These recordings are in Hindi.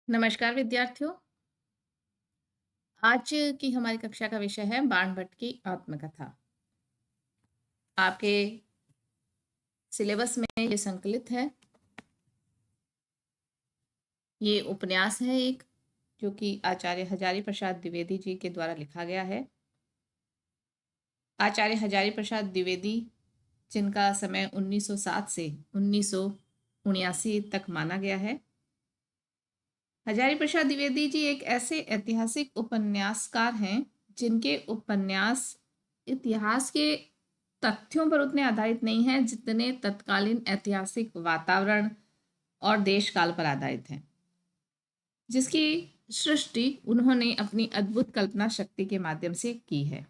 नमस्कार विद्यार्थियों। आज की हमारी कक्षा का विषय है बाणभट्ट की आत्मकथा। आपके सिलेबस में ये संकलित है। ये उपन्यास है एक, जो कि आचार्य हजारी प्रसाद द्विवेदी जी के द्वारा लिखा गया है। आचार्य हजारी प्रसाद द्विवेदी, जिनका समय 1907 से 1979 तक माना गया है। हजारी प्रसाद द्विवेदी जी एक ऐसे ऐतिहासिक उपन्यासकार हैं जिनके उपन्यास इतिहास के तथ्यों पर उतने आधारित नहीं हैं जितने तत्कालीन ऐतिहासिक वातावरण और देश काल पर आधारित हैं, जिसकी सृष्टि उन्होंने अपनी अद्भुत कल्पना शक्ति के माध्यम से की है।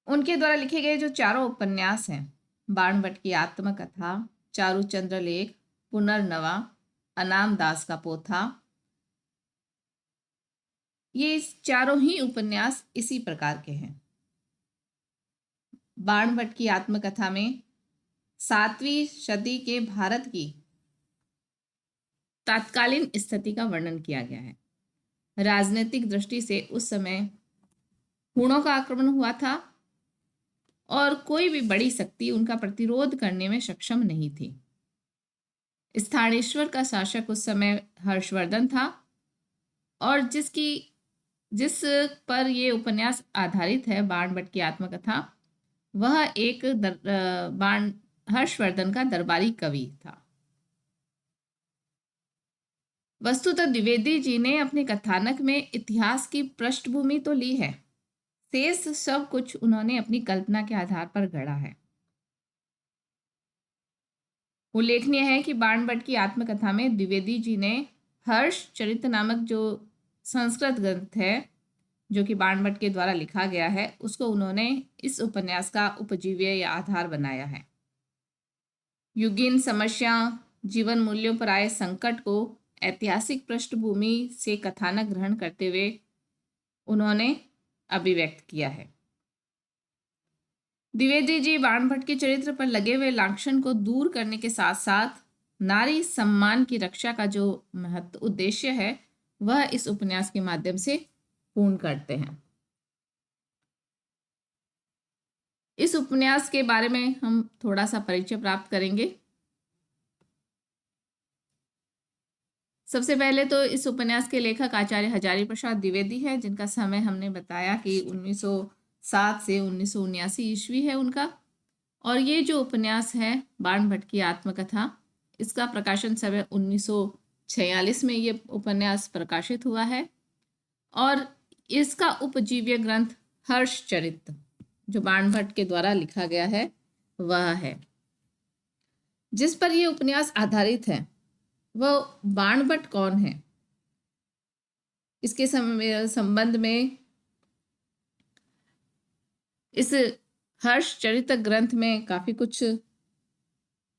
उनके द्वारा लिखे गए जो चारों उपन्यास हैं, बाणभट्ट की आत्मकथा, चारुचंद्र लेख, पुनर्नवा, अनाम दास का पोथा, ये चारों ही उपन्यास इसी प्रकार के हैं। बाणभट्ट की आत्मकथा में 7वीं सदी के भारत की तात्कालीन स्थिति का वर्णन किया गया है। राजनीतिक दृष्टि से उस समय हूणों का आक्रमण हुआ था और कोई भी बड़ी शक्ति उनका प्रतिरोध करने में सक्षम नहीं थी। स्थानेश्वर का शासक उस समय हर्षवर्धन था और जिस पर ये उपन्यास आधारित है, बाणभट्ट की आत्मकथा, वह एक हर्षवर्धन का दरबारी कवि था। वस्तुतः द्विवेदी जी ने अपने कथानक में इतिहास की पृष्ठभूमि तो ली है, शेष सब कुछ उन्होंने अपनी कल्पना के आधार पर गढ़ा है। उल्लेखनीय है कि बाणभट्ट की आत्मकथा में द्विवेदी जी ने हर्ष चरित नामक जो संस्कृत ग्रंथ है, जो कि बाणभट्ट के द्वारा लिखा गया है, उसको उन्होंने इस उपन्यास का उपजीव्य या आधार बनाया है। युगीन समस्या, जीवन मूल्यों पर आए संकट को ऐतिहासिक पृष्ठभूमि से कथानक ग्रहण करते हुए उन्होंने अभिव्यक्त किया है। द्विवेदी जी बाणभट्ट के चरित्र पर लगे हुए लांछन को दूर करने के साथ साथ नारी सम्मान की रक्षा का जो महत्व उद्देश्य है, वह इस उपन्यास के माध्यम से पूर्ण करते हैं। इस उपन्यास के बारे में हम थोड़ा सा परिचय प्राप्त करेंगे। सबसे पहले तो इस उपन्यास के लेखक आचार्य हजारी प्रसाद द्विवेदी है, जिनका समय हमने बताया कि 1907 से 1979 ईस्वी है उनका। और ये जो उपन्यास है बाणभट्ट की आत्मकथा, इसका प्रकाशन समय 1946 में ये उपन्यास प्रकाशित हुआ है। और इसका उपजीव्य ग्रंथ हर्षचरित, जो बाणभट्ट के द्वारा लिखा गया है, वह है। जिस पर यह उपन्यास आधारित है वह बाणभट्ट कौन है, इसके संबंध में इस हर्षचरित ग्रंथ में काफी कुछ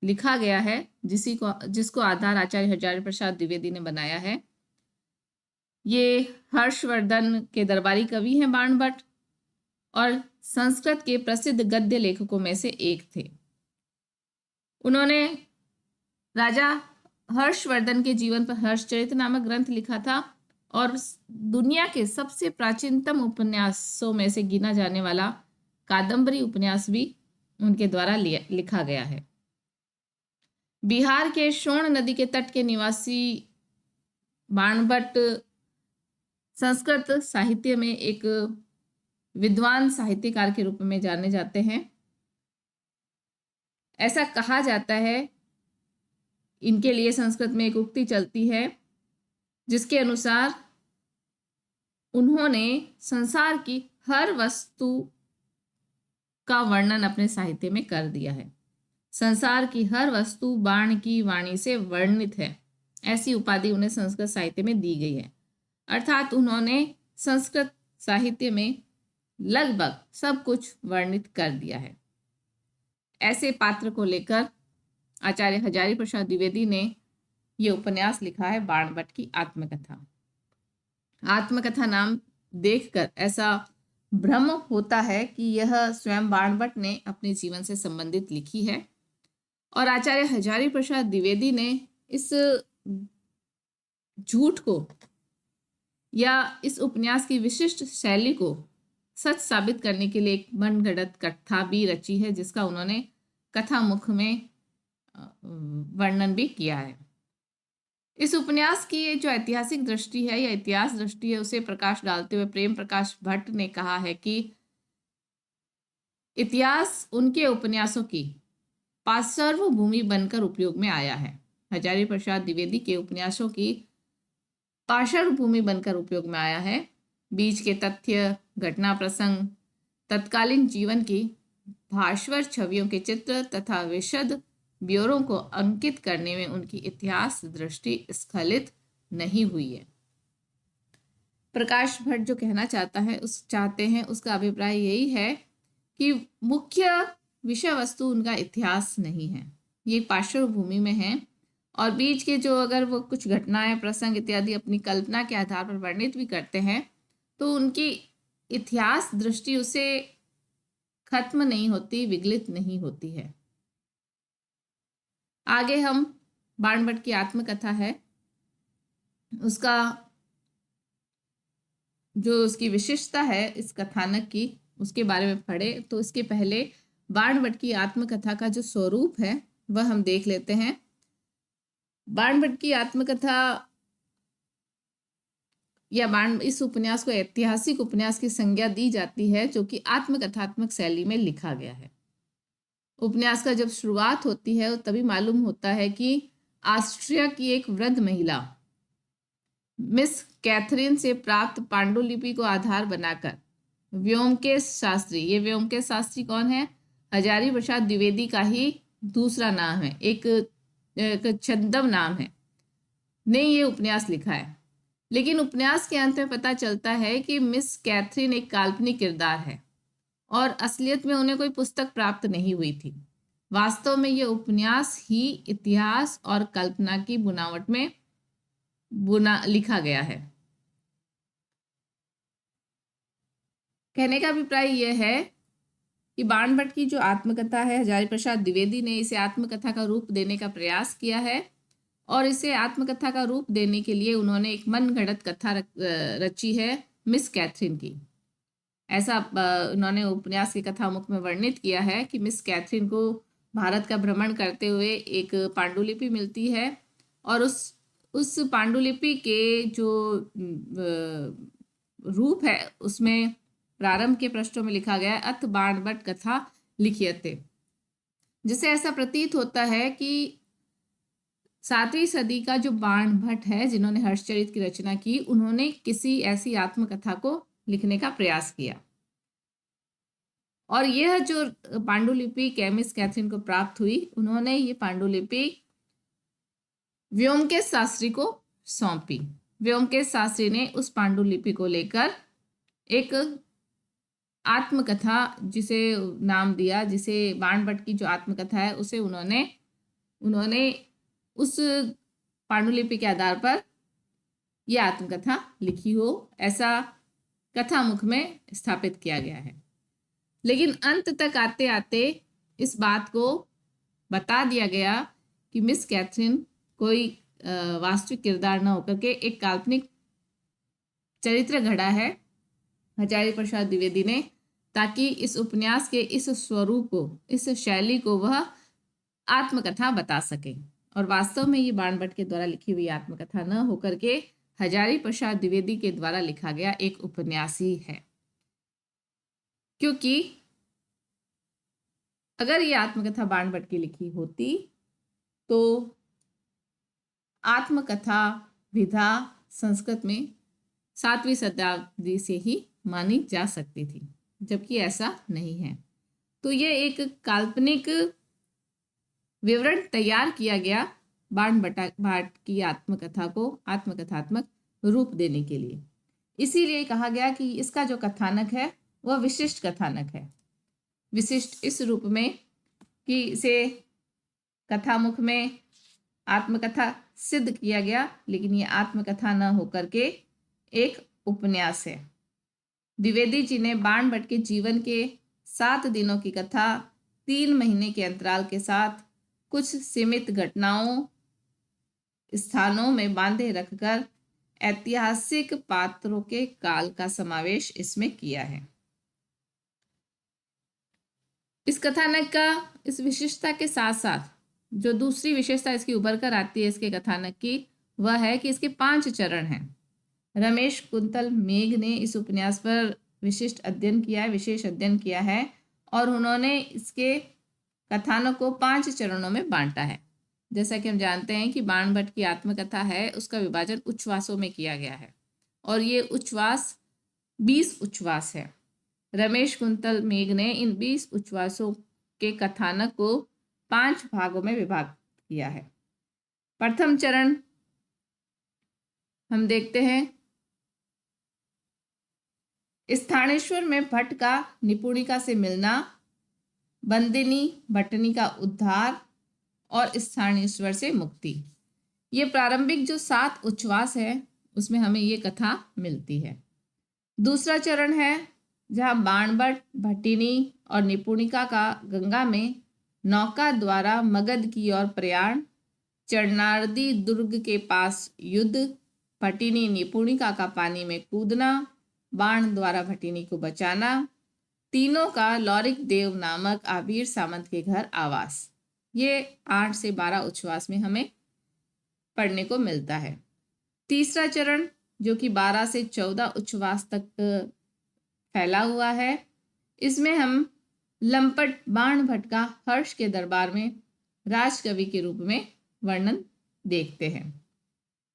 लिखा गया है, जिसको आधार आचार्य हजारी प्रसाद द्विवेदी ने बनाया है। ये हर्षवर्धन के दरबारी कवि हैं बाणभट्ट, और संस्कृत के प्रसिद्ध गद्य लेखकों में से एक थे। उन्होंने राजा हर्षवर्धन के जीवन पर हर्षचरित नामक ग्रंथ लिखा था, और दुनिया के सबसे प्राचीनतम उपन्यासों में से गिना जाने वाला कादम्बरी उपन्यास भी उनके द्वारा लिखा गया है। बिहार के सोन नदी के तट के निवासी बाणभट्ट संस्कृत साहित्य में एक विद्वान साहित्यकार के रूप में जाने जाते हैं। ऐसा कहा जाता है, इनके लिए संस्कृत में एक उक्ति चलती है जिसके अनुसार उन्होंने संसार की हर वस्तु का वर्णन अपने साहित्य में कर दिया है। संसार की हर वस्तु बाण की वाणी से वर्णित है, ऐसी उपाधि उन्हें संस्कृत साहित्य में दी गई है। अर्थात उन्होंने संस्कृत साहित्य में लगभग सब कुछ वर्णित कर दिया है। ऐसे पात्र को लेकर आचार्य हजारी प्रसाद द्विवेदी ने यह उपन्यास लिखा है, बाणभट्ट की आत्मकथा। आत्मकथा नाम देखकर ऐसा भ्रम होता है कि यह स्वयं बाणभट्ट ने अपने जीवन से संबंधित लिखी है, और आचार्य हजारी प्रसाद द्विवेदी ने इस झूठ को या इस उपन्यास की विशिष्ट शैली को सच साबित करने के लिए एक मनगढ़ंत कथा भी रची है, जिसका उन्होंने कथामुख में वर्णन भी किया है। इस उपन्यास की ये जो ऐतिहासिक दृष्टि है या इतिहास दृष्टि है, उसे प्रकाश डालते हुए प्रेम प्रकाश भट्ट ने कहा है कि इतिहास उनके उपन्यासों की पार्श्वभूमि बनकर उपयोग में आया है। हजारी प्रसाद द्विवेदी के उपन्यासों की पार्श्वभूमि बनकर उपयोग में आया है। बीच के तथ्य, घटना प्रसंग, तत्कालीन जीवन की भास्वर छवियों के चित्र तथा विशद ब्योरों को अंकित करने में उनकी इतिहास दृष्टि स्खलित नहीं हुई है। प्रकाश भट्ट जो कहना चाहते हैं उसका अभिप्राय यही है कि मुख्य विषय वस्तु उनका इतिहास नहीं है, ये पार्श्वभूमि में है, और बीच के जो अगर वो कुछ घटनाएं, प्रसंग इत्यादि अपनी कल्पना के आधार पर वर्णित भी करते हैं तो उनकी इतिहास दृष्टि उसे खत्म नहीं होती, विगलित नहीं होती है। आगे हम बाणभट्ट की आत्मकथा है उसका जो उसकी विशिष्टता है इस कथानक की, उसके बारे में पढ़े। तो इसके पहले बाणभट्ट की आत्मकथा का जो स्वरूप है वह हम देख लेते हैं। बाणभट्ट की आत्मकथा या इस उपन्यास को ऐतिहासिक उपन्यास की संज्ञा दी जाती है, जो कि आत्मकथात्मक शैली में लिखा गया है। उपन्यास का जब शुरुआत होती है तभी मालूम होता है कि ऑस्ट्रिया की एक वृद्ध महिला मिस कैथरीन से प्राप्त पांडुलिपि को आधार बनाकर व्योमकेश शास्त्री, ये व्योमकेश शास्त्री कौन है? हजारी प्रसाद द्विवेदी का ही दूसरा नाम है, एक छद्म नाम है, ने ये उपन्यास लिखा है। लेकिन उपन्यास के अंत में पता चलता है कि मिस कैथरीन एक काल्पनिक किरदार है और असलियत में उन्हें कोई पुस्तक प्राप्त नहीं हुई थी। वास्तव में यह उपन्यास ही इतिहास और कल्पना की बुनावट में लिखा गया है। कहने का अभिप्राय यह है कि बाणभट्ट की जो आत्मकथा है, हजारी प्रसाद द्विवेदी ने इसे आत्मकथा का रूप देने का प्रयास किया है, और इसे आत्मकथा का रूप देने के लिए उन्होंने एक मनगढ़ंत कथा रची है मिस कैथरीन की। ऐसा उन्होंने उपन्यास की कथामुख में वर्णित किया है कि मिस कैथरीन को भारत का भ्रमण करते हुए एक पांडुलिपि मिलती है, और उस पांडुलिपि के जो रूप है उसमें प्रारंभ के पृष्ठों में लिखा गया है, अथ बाणभट्ट कथा लिखियते, जिससे ऐसा प्रतीत होता है कि 7वीं सदी का जो बाणभट्ट है, जिन्होंने हर्षचरित की रचना की, उन्होंने किसी ऐसी आत्मकथा को लिखने का प्रयास किया, और यह जो पांडुलिपि मिस कैथरीन को प्राप्त हुई, उन्होंने ये पांडुलिपि व्योमकेश शास्त्री को सौंपी। व्योमकेश शास्त्री ने उस पांडुलिपि को लेकर एक आत्मकथा, जिसे नाम दिया, जिसे बाणभट्ट की जो आत्मकथा है उसे उन्होंने उस पांडुलिपि के आधार पर यह आत्मकथा लिखी हो, ऐसा कथामुख में स्थापित किया गया है। लेकिन अंत तक आते आते इस बात को बता दिया गया कि मिस कैथरीन कोई वास्तविक किरदार न होकर के एक काल्पनिक चरित्र घड़ा है हजारी प्रसाद द्विवेदी ने, ताकि इस उपन्यास के इस स्वरूप को, इस शैली को वह आत्मकथा बता सके। और वास्तव में ये बाणभट्ट के द्वारा लिखी हुई आत्मकथा न होकर के हजारी प्रसाद द्विवेदी के द्वारा लिखा गया एक उपन्यास ही है। क्योंकि अगर ये आत्मकथा बाणभट्ट की लिखी होती तो आत्मकथा विधा संस्कृत में 7वीं शताब्दी से ही मानी जा सकती थी, जबकि ऐसा नहीं है। तो ये एक काल्पनिक विवरण तैयार किया गया बाणभट्ट की आत्मकथा को आत्मकथात्मक रूप देने के लिए। इसीलिए कहा गया कि इसका जो कथानक है वह विशिष्ट कथानक है। विशिष्ट इस रूप में कि इसे कथामुख में आत्मकथा सिद्ध किया गया, लेकिन ये आत्मकथा न होकर के एक उपन्यास है। द्विवेदी जी ने बाणभट्ट के जीवन के 7 दिनों की कथा 3 महीने के अंतराल के साथ कुछ सीमित घटनाओं स्थानों में बांधे रखकर ऐतिहासिक पात्रों के काल का समावेश इसमें किया है। इस कथानक का इस विशिष्टता के साथ साथ जो दूसरी विशेषता इसकी उभर कर आती है इसके कथानक की, वह है कि इसके 5 चरण हैं। रमेश कुंतल मेघ ने इस उपन्यास पर विशिष्ट अध्ययन किया है, विशेष अध्ययन किया है, और उन्होंने इसके कथानक को 5 चरणों में बांटा है। जैसा कि हम जानते हैं कि बाण भट्ट की आत्मकथा है, उसका विभाजन उच्छ्वासों में किया गया है, और ये उच्छ्वास 20 उच्छ्वास है। रमेश कुंतल मेघ ने इन 20 उच्छ्वासों के कथानक को 5 भागों में विभाजित किया है। प्रथम चरण हम देखते हैं, स्थानेश्वर में भट्ट का निपुणिका से मिलना, बंदिनी भट्टनी का उद्धार और स्थानेश्वर से मुक्ति। ये प्रारंभिक जो 7 उच्छ्वास है उसमें हमें ये कथा मिलती है। दूसरा चरण है जहाँ बाणभट्ट, भट्टिनी और निपुणिका का गंगा में नौका द्वारा मगध की ओर प्रयाण, चरणार्दी दुर्ग के पास युद्ध, भट्टिनी निपुणिका का पानी में कूदना, बाण द्वारा भट्टिनी को बचाना, तीनों का लौरिक देव नामक आवीर सामंत के घर आवास। ये 8 से 12 उच्छ्वास में हमें पढ़ने को मिलता है। तीसरा चरण जो कि 12 से 14 उच्छ्वास तक फैला हुआ है, इसमें हम लंपट बाण भट्ट का हर्ष के दरबार में राजकवि के रूप में वर्णन देखते हैं।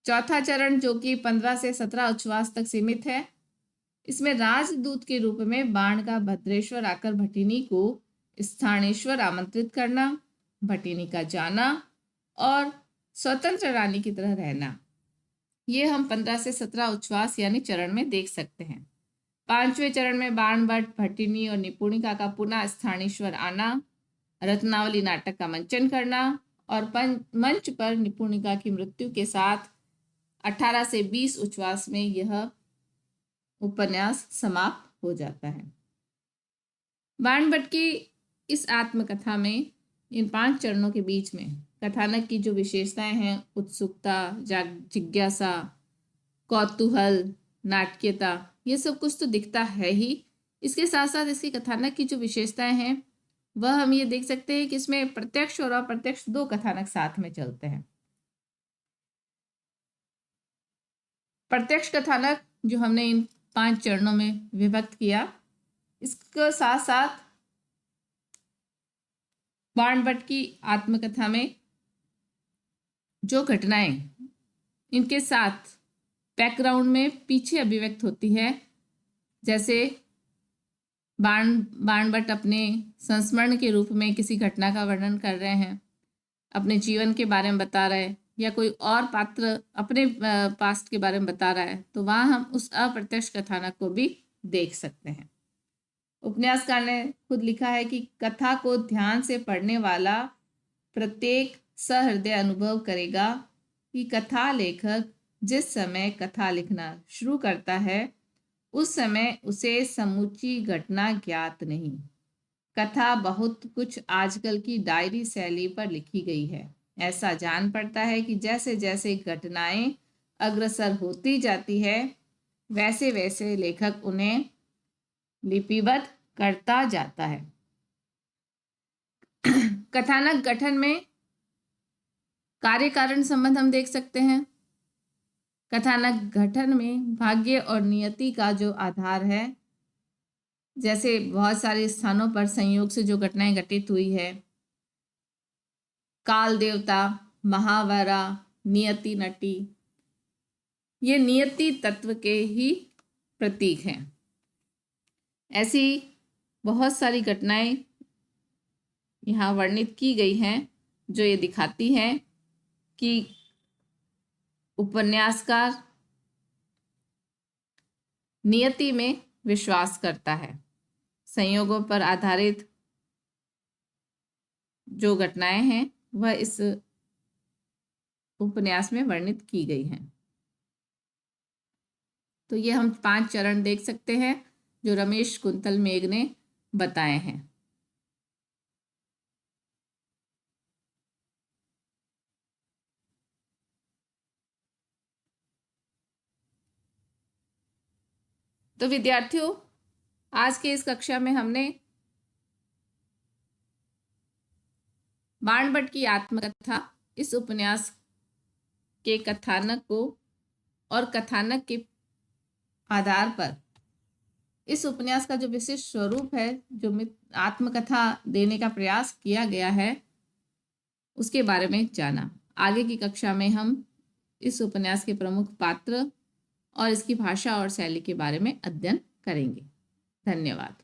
चौथा चरण जो कि 15 से 17 उच्छ्वास तक सीमित है, इसमें राजदूत के रूप में बाण का भद्रेश्वर आकर भट्टिनी को स्थानेश्वर आमंत्रित करना, भट्टिनी का जाना और स्वतंत्र रानी की तरह रहना, ये हम 15 से 17 उच्छ्वास यानी चरण में देख सकते हैं। पांचवें चरण में बाण भट्ट, भट्टिनी और निपुणिका का पुनः स्थानेश्वर आना, रत्नावली नाटक का मंचन करना और मंच पर निपुणिका की मृत्यु के साथ 18 से 20 उच्छ्वास में यह उपन्यास समाप्त हो जाता है। बाण भट्ट की इस आत्मकथा में इन 5 चरणों के बीच में कथानक की जो विशेषताएं हैं, उत्सुकता, जिज्ञासा, कौतूहल, नाटकीयता, ये सब कुछ तो दिखता है ही। इसके साथ साथ इसकी कथानक की जो विशेषताएं हैं वह हम ये देख सकते हैं कि इसमें प्रत्यक्ष और अप्रत्यक्ष 2 कथानक साथ में चलते हैं। प्रत्यक्ष कथानक जो हमने इन 5 चरणों में विभक्त किया, इसके साथ साथ बाण भट्ट की आत्मकथा में जो घटनाएं इनके साथ बैकग्राउंड में पीछे अभिव्यक्त होती है, जैसे बाण भट्ट अपने संस्मरण के रूप में किसी घटना का वर्णन कर रहे हैं, अपने जीवन के बारे में बता रहे हैं, या कोई और पात्र अपने पास्ट के बारे में बता रहा है, तो वहाँ हम उस अप्रत्यक्ष कथानक को भी देख सकते हैं। उपन्यासकार ने खुद लिखा है कि कथा को ध्यान से पढ़ने वाला प्रत्येक सहृदय अनुभव करेगा कि कथा लेखक जिस समय कथा लिखना शुरू करता है उस समय उसे समूची घटना ज्ञात नहीं। कथा बहुत कुछ आजकल की डायरी शैली पर लिखी गई है। ऐसा जान पड़ता है कि जैसे जैसे घटनाएं अग्रसर होती जाती है वैसे वैसे लेखक उन्हें लिपिबद्ध करता जाता है। कथानक गठन में कार्य कारण संबंध हम देख सकते हैं। कथानक गठन में भाग्य और नियति का जो आधार है, जैसे बहुत सारे स्थानों पर संयोग से जो घटनाएं घटित हुई है, काल देवता, महावरा, नियति नटी, ये नियति तत्व के ही प्रतीक हैं। ऐसी बहुत सारी घटनाएं यहाँ वर्णित की गई हैं जो ये दिखाती हैं कि उपन्यासकार नियति में विश्वास करता है। संयोगों पर आधारित जो घटनाएं हैं वह इस उपन्यास में वर्णित की गई हैं। तो ये हम 5 चरण देख सकते हैं जो रमेश कुंतल मेघ ने बताए हैं। तो विद्यार्थियों, आज के इस कक्षा में हमने बाणभट्ट की आत्मकथा इस उपन्यास के कथानक को और कथानक के आधार पर इस उपन्यास का जो विशिष्ट स्वरूप है, जो आत्मकथा देने का प्रयास किया गया है, उसके बारे में जाना। आगे की कक्षा में हम इस उपन्यास के प्रमुख पात्र और इसकी भाषा और शैली के बारे में अध्ययन करेंगे। धन्यवाद।